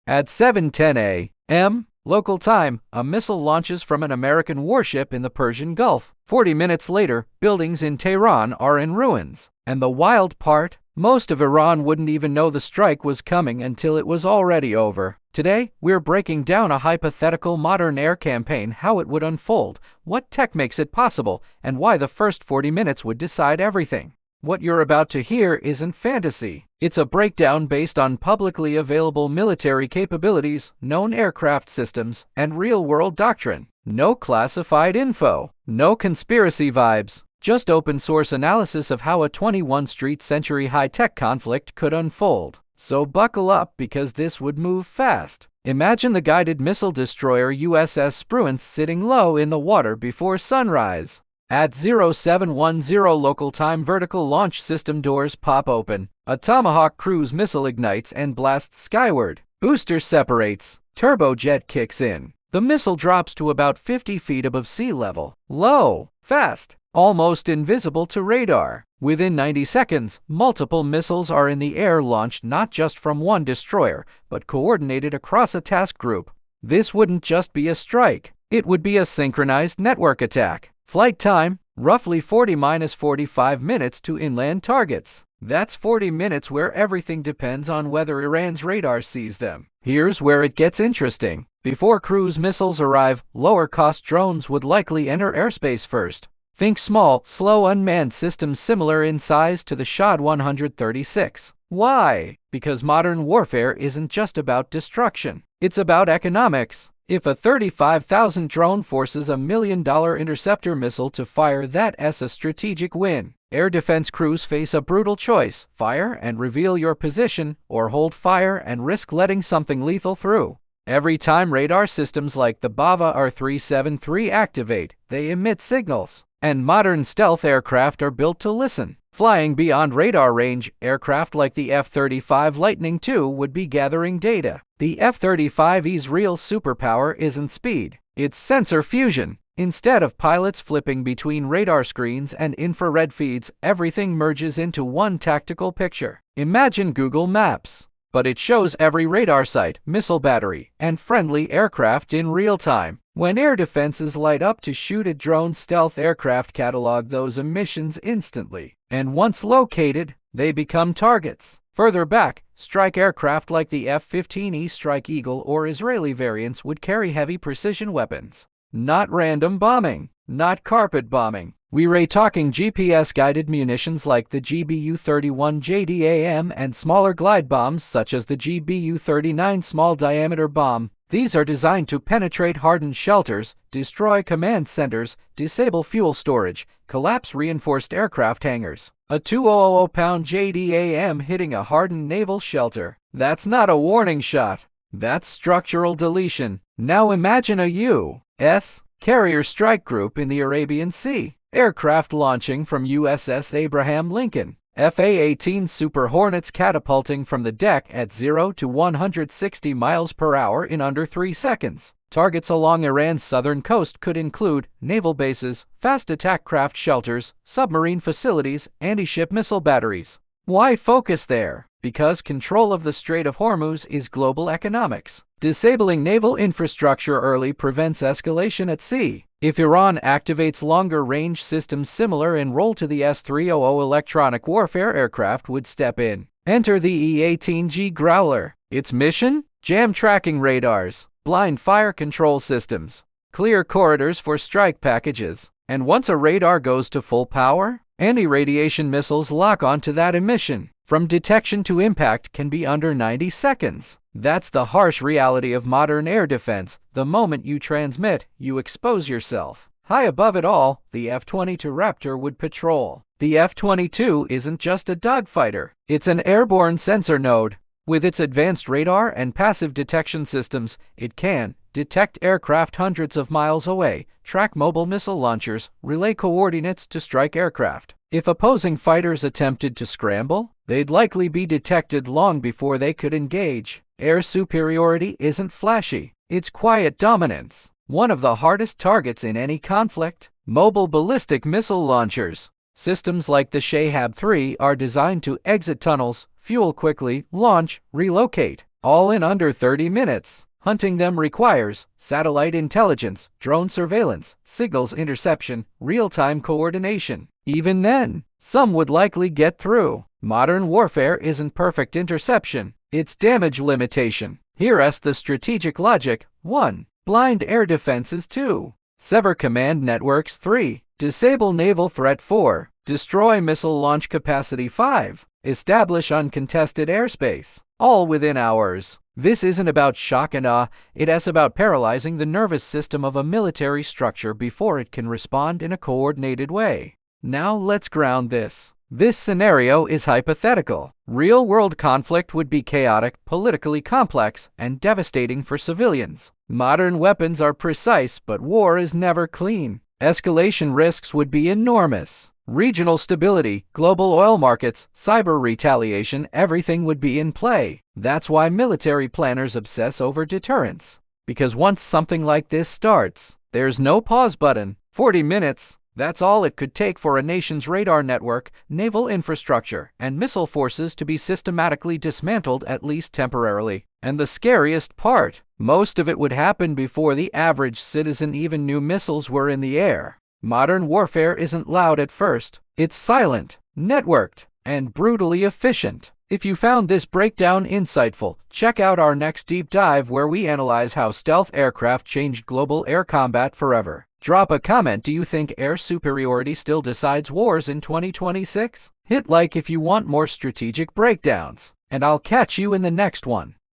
At 7:10 a.m. local time, a missile launches from an American warship in the Persian Gulf. 40 minutes later, buildings in Tehran are in ruins. And the wild part? Most of Iran wouldn't even know the strike was coming until it was already over. Today, we're breaking down a hypothetical modern air campaign, how it would unfold, what tech makes it possible, and why the first 40 minutes would decide everything. What you're about to hear isn't fantasy. It's a breakdown based on publicly available military capabilities, known aircraft systems, and real-world doctrine. No classified info, no conspiracy vibes, just open-source analysis of how a 21st century high-tech conflict could unfold. So buckle up, because this would move fast. Imagine the guided missile destroyer USS Spruance sitting low in the water before sunrise. At 0710 local time, vertical launch system doors pop open. A Tomahawk cruise missile ignites and blasts skyward. Booster separates. Turbojet kicks in. The missile drops to about 50 feet above sea level. Low, fast, almost invisible to radar. Within 90 seconds, multiple missiles are in the air, launched not just from one destroyer, but coordinated across a task group. This wouldn't just be a strike. It would be a synchronized network attack. Flight time, roughly 40–45 minutes to inland targets. That's 40 minutes where everything depends on whether Iran's radar sees them. Here's where it gets interesting. Before cruise missiles arrive, lower-cost drones would likely enter airspace first. Think small, slow unmanned systems similar in size to the Shad 136. Why? Because modern warfare isn't just about destruction. It's about economics. If a 35,000 drone forces $1 million interceptor missile to fire, that's a strategic win. Air defense crews face a brutal choice: fire and reveal your position, or hold fire and risk letting something lethal through. Every time radar systems like the Bava R373 activate, they emit signals. And modern stealth aircraft are built to listen. Flying beyond radar range, aircraft like the F-35 Lightning II would be gathering data. The F-35E's real superpower isn't speed, it's sensor fusion. Instead of pilots flipping between radar screens and infrared feeds, everything merges into one tactical picture. Imagine Google Maps, but it shows every radar site, missile battery, and friendly aircraft in real time. When air defenses light up to shoot at drones, stealth aircraft catalog those emissions instantly. And once located, they become targets. Further back, strike aircraft like the F-15E Strike Eagle or Israeli variants would carry heavy precision weapons. Not random bombing, not carpet bombing. We're talking GPS-guided munitions like the GBU-31 JDAM and smaller glide bombs such as the GBU-39 small-diameter bomb. These are designed to penetrate hardened shelters, destroy command centers, disable fuel storage, collapse reinforced aircraft hangars. A 2,000-pound JDAM hitting a hardened naval shelter. That's not a warning shot. That's structural deletion. Now imagine a U.S. carrier strike group in the Arabian Sea. Aircraft launching from USS Abraham Lincoln. FA-18 Super Hornets catapulting from the deck at 0 to 160 miles per hour in under 3 seconds. Targets along Iran's southern coast could include naval bases, fast attack craft shelters, submarine facilities, anti-ship missile batteries. Why focus there? Because control of the Strait of Hormuz is global economics. Disabling naval infrastructure early prevents escalation at sea. If Iran activates longer-range systems similar in role to the S-300, electronic warfare aircraft would step in. Enter the E-18G Growler. Its mission? Jam tracking radars, blind fire control systems, clear corridors for strike packages. And once a radar goes to full power, anti-radiation missiles lock onto that emission. From detection to impact can be under 90 seconds. That's the harsh reality of modern air defense. The moment you transmit, you expose yourself. High above it all, the F-22 Raptor would patrol. The F-22 isn't just a dogfighter. It's an airborne sensor node. With its advanced radar and passive detection systems, it can detect aircraft hundreds of miles away, track mobile missile launchers, relay coordinates to strike aircraft. If opposing fighters attempted to scramble, they'd likely be detected long before they could engage. Air superiority isn't flashy, it's quiet dominance. One of the hardest targets in any conflict, mobile ballistic missile launchers. Systems like the Shahab-3 are designed to exit tunnels, fuel quickly, launch, relocate. all in under 30 minutes. Hunting them requires satellite intelligence, drone surveillance, signals interception, real-time coordination. Even then, some would likely get through. Modern warfare isn't perfect interception, it's damage limitation. Here's the strategic logic. 1. Blind air defenses. 2. Sever command networks. 3. Disable naval threat. 4. Destroy missile launch capacity. 5. Establish uncontested airspace. All within hours. This isn't about shock and awe, it's about paralyzing the nervous system of a military structure before it can respond in a coordinated way. Now let's ground this. This scenario is hypothetical. Real-world conflict would be chaotic, politically complex, and devastating for civilians. Modern weapons are precise, but war is never clean. Escalation risks would be enormous. Regional stability, global oil markets, cyber retaliation, everything would be in play. That's why military planners obsess over deterrence. Because once something like this starts, there's no pause button. 40 minutes. That's all it could take for a nation's radar network, naval infrastructure, and missile forces to be systematically dismantled, at least temporarily. And the scariest part, most of it would happen before the average citizen even knew missiles were in the air. Modern warfare isn't loud at first. It's silent, networked, and brutally efficient. If you found this breakdown insightful, check out our next deep dive where we analyze how stealth aircraft changed global air combat forever. Drop a comment. Do you think air superiority still decides wars in 2026? Hit like if you want more strategic breakdowns, and I'll catch you in the next one.